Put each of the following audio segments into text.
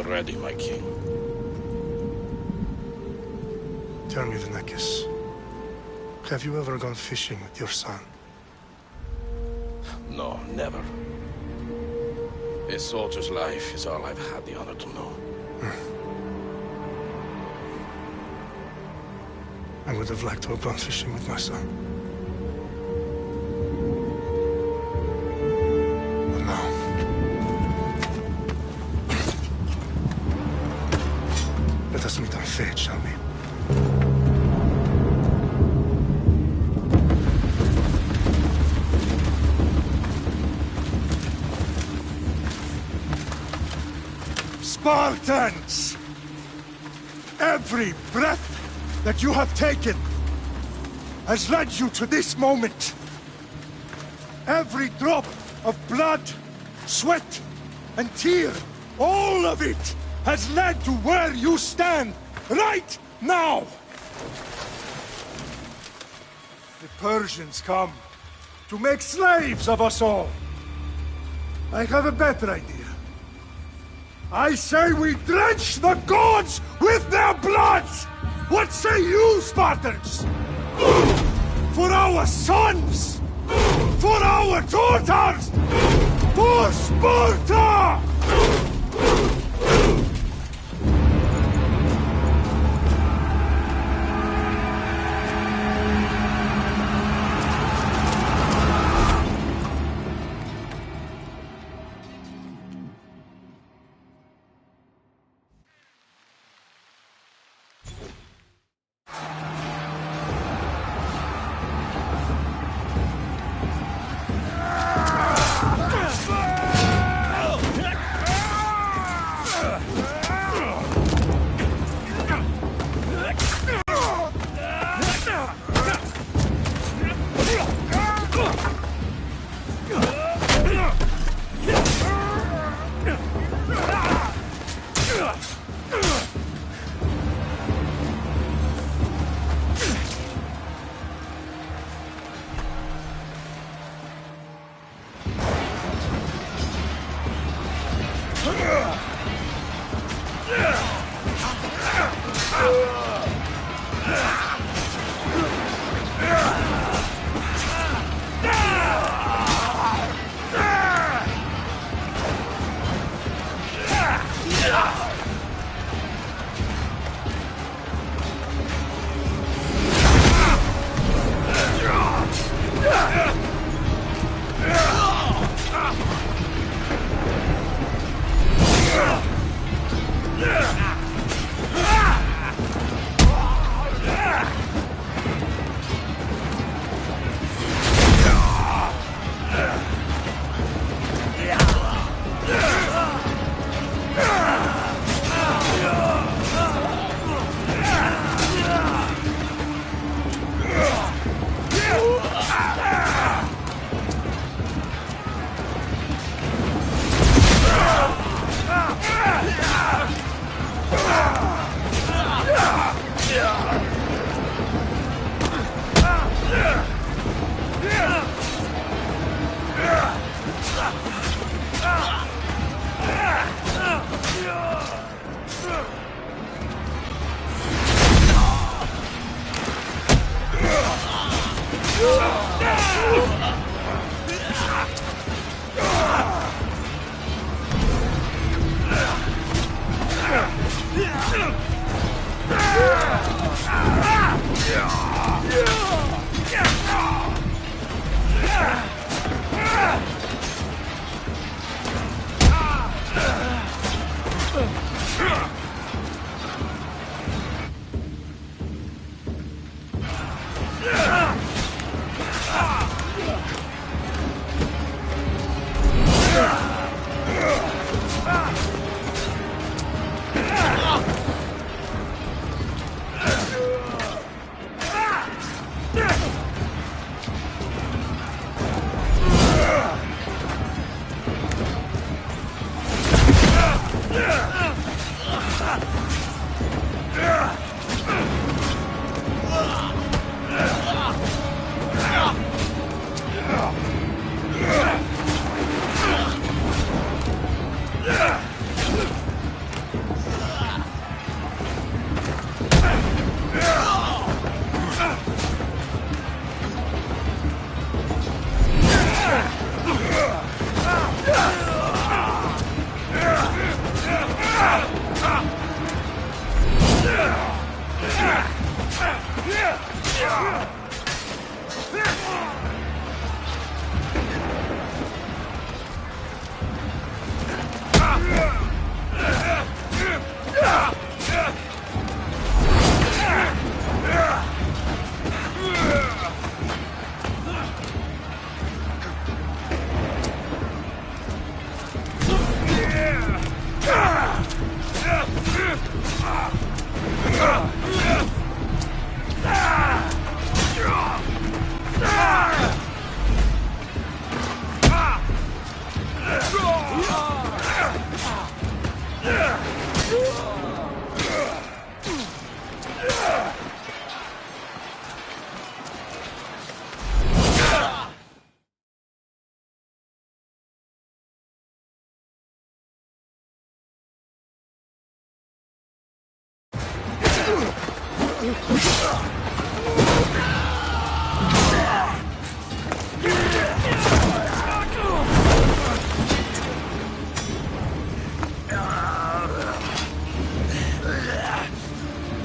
ready, my king. Tell me, Vinekis, have you ever gone fishing with your son? No, never. A soldier's life is all I've had the honor to know. I would have liked to have gone fishing with my son. But now... let us meet our fate, shall we? Spartans! Every breath that you have taken has led you to this moment. Every drop of blood, sweat, and tear, all of it has led to where you stand right now. The Persians come to make slaves of us all. I have a better idea. I say we drench the gods with their blood! What say you, Spartans? For our sons! For our daughters! For Sparta!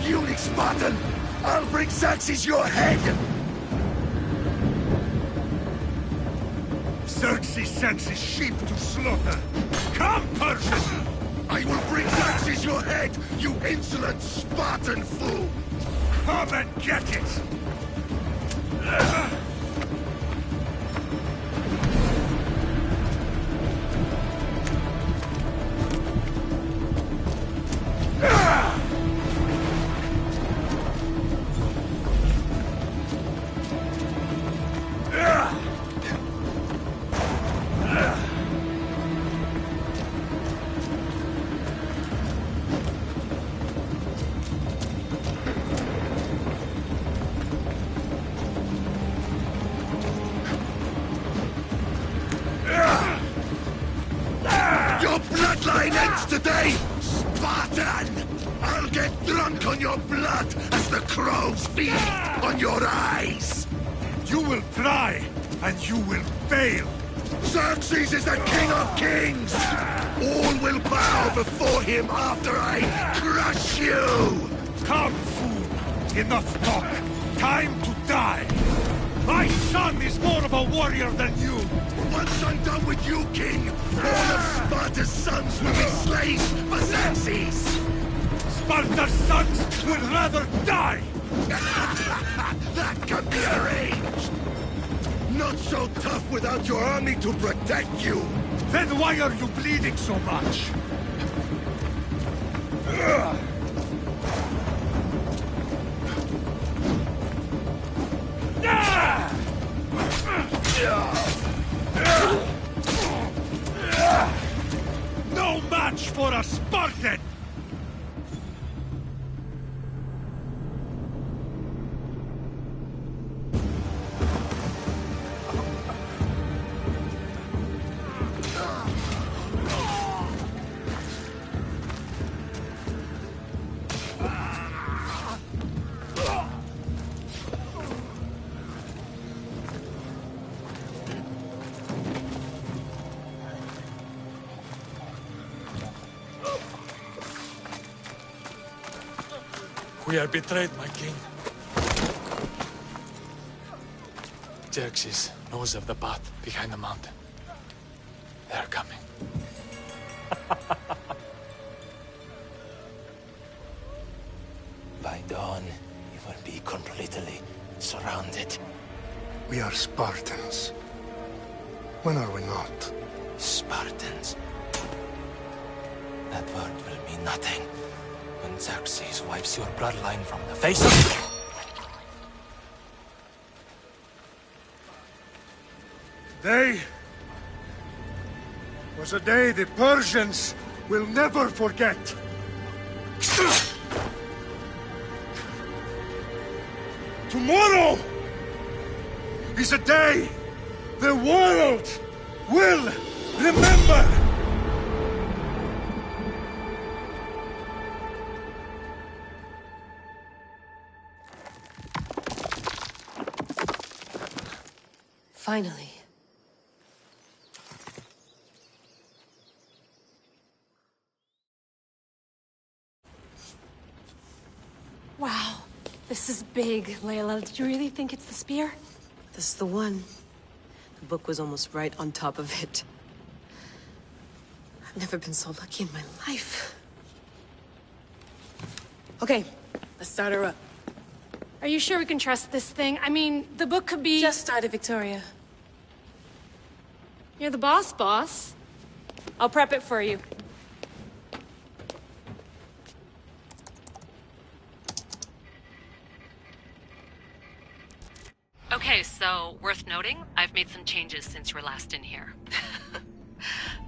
Unique Spartan! I'll bring Xerxes your head! Xerxes sends his sheep to slaughter. Come, Persian! I will bring Xerxes your head, you insolent Spartan fool! Come and get it! Your bloodline ends today, Spartan! I'll get drunk on your blood as the crows feed on your eyes! You will try, and you will fail! Xerxes is the king of kings! All will bow before him after I crush you! Come, fool! Enough talk! Time to die! My son is more of a warrior than you! Once I'm done with you, king, all of Sparta's sons will be slaves for Xerxes! Sparta's sons would rather die! That can be arranged! Not so tough without your army to protect you! Then why are you bleeding so much? No match for a Spartan! We are betrayed, my king. Xerxes knows of the path behind the mountain. They are coming. By dawn, you will be completely surrounded. We are Spartans. When are we not? Spartans. That word will mean nothing when Xerxes wipes your bloodline from the face of... Today was a day the Persians will never forget. Tomorrow is a day the world will remember. Finally. Wow, this is big, Layla. Did you really think it's the spear? This is the one. The book was almost right on top of it. I've never been so lucky in my life. Okay, let's start her up. Are you sure we can trust this thing? I mean, the book could be... Just started, Victoria. You're the boss. I'll prep it for you. Okay, so, worth noting, I've made some changes since you were last in here.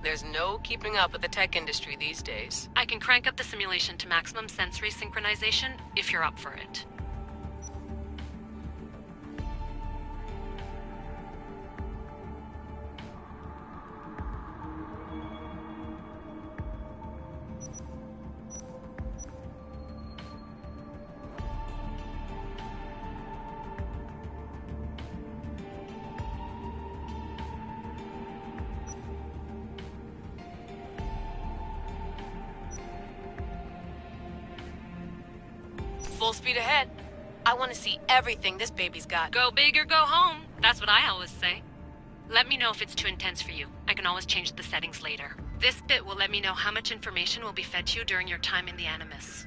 There's no keeping up with the tech industry these days. I can crank up the simulation to maximum sensory synchronization if you're up for it. Full speed ahead. I want to see everything this baby's got. Go big or go home. That's what I always say. Let me know if it's too intense for you. I can always change the settings later. This bit will let me know how much information will be fed to you during your time in the Animus.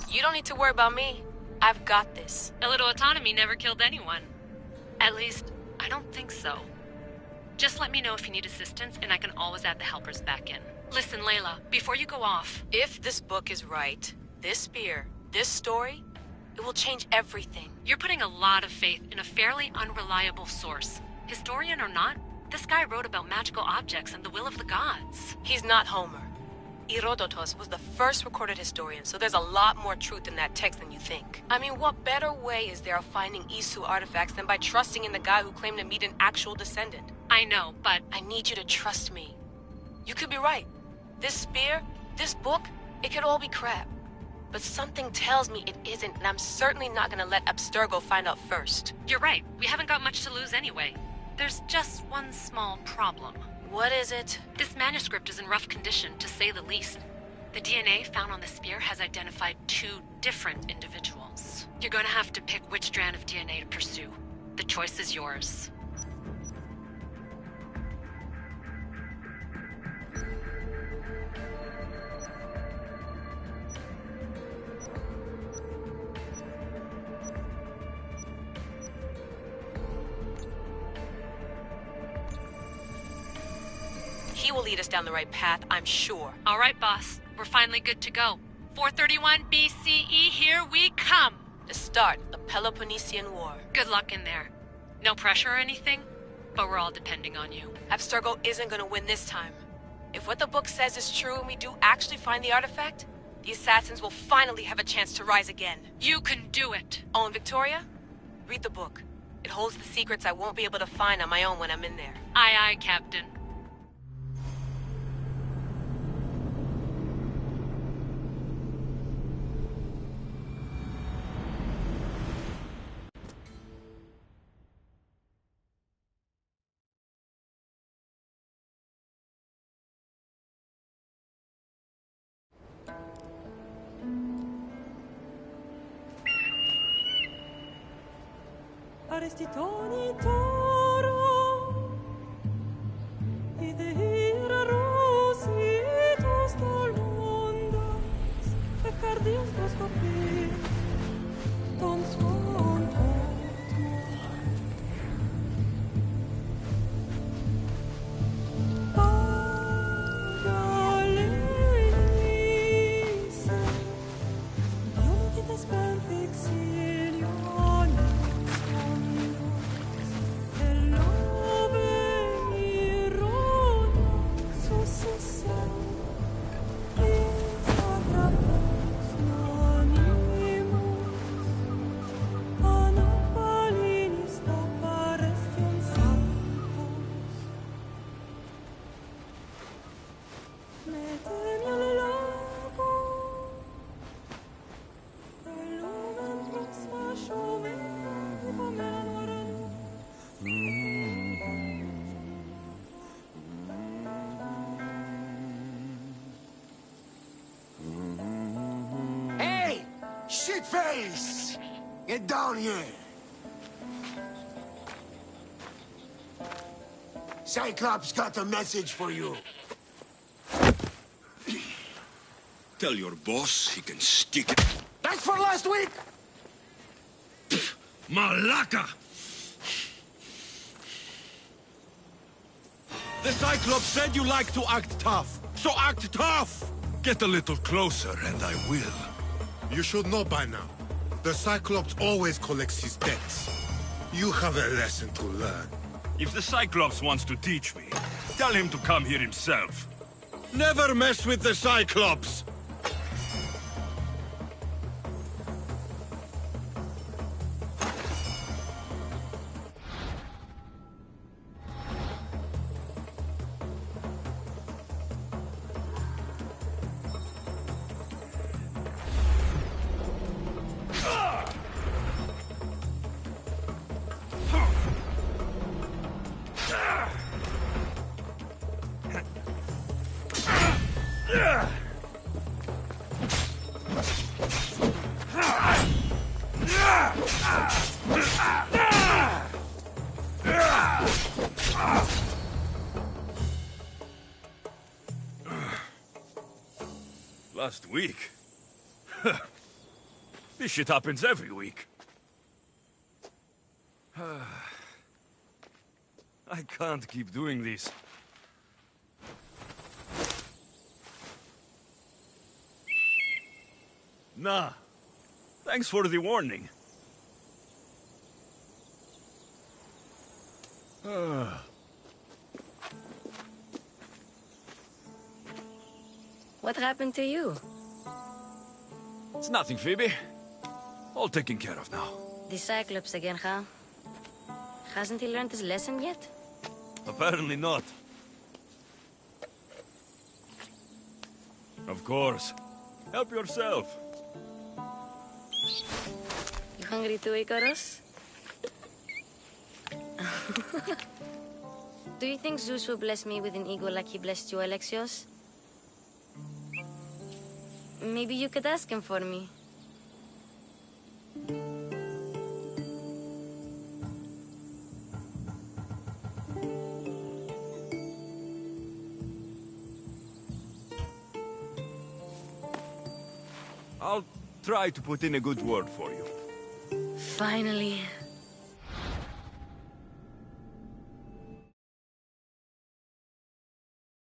You don't need to worry about me. I've got this. A little autonomy never killed anyone. At least, I don't think so. Just let me know if you need assistance, and I can always add the helpers back in. Listen, Layla, before you go off... If this book is right, this spear, this story, it will change everything. You're putting a lot of faith in a fairly unreliable source. Historian or not, this guy wrote about magical objects and the will of the gods. He's not Homer. Herodotus was the first recorded historian, so there's a lot more truth in that text than you think. I mean, what better way is there of finding Isu artifacts than by trusting in the guy who claimed to meet an actual descendant? I know, but... I need you to trust me. You could be right. This spear, this book, it could all be crap. But something tells me it isn't, and I'm certainly not gonna let Abstergo find out first. You're right. We haven't got much to lose anyway. There's just one small problem. What is it? This manuscript is in rough condition, to say the least. The DNA found on the spear has identified 2 different individuals. You're going to have to pick which strand of DNA to pursue. The choice is yours. He will lead us down the right path, I'm sure. All right, boss. We're finally good to go. 431 BCE, here we come! The start of the Peloponnesian War. Good luck in there. No pressure or anything, but we're all depending on you. Abstergo isn't gonna win this time. If what the book says is true and we do actually find the artifact, the assassins will finally have a chance to rise again. You can do it! Oh, and Victoria? Read the book. It holds the secrets I won't be able to find on my own when I'm in there. Aye, aye, Captain. Arestitoni toro, idehira rositos dolondas, fefcardius proscopir, ton suon Guys! Get down here! Cyclops got a message for you. Tell your boss he can stick it. That's for last week! Malaka! The Cyclops said you like to act tough, so act tough! Get a little closer and I will. You should know by now. The Cyclops always collects his debts. You have a lesson to learn. If the Cyclops wants to teach me, tell him to come here himself. Never mess with the Cyclops! Last week? This shit happens every week. I can't keep doing this. Nah. Thanks for the warning. What happened to you? It's nothing, Phoebe. All taken care of now. The Cyclops again, huh? Hasn't he learned his lesson yet? Apparently not. Of course. Help yourself. You hungry too, Icarus? Do you think Zeus will bless me with an ego like he blessed you, Alexios? Maybe you could ask him for me. I'll try to put in a good word for you. Finally.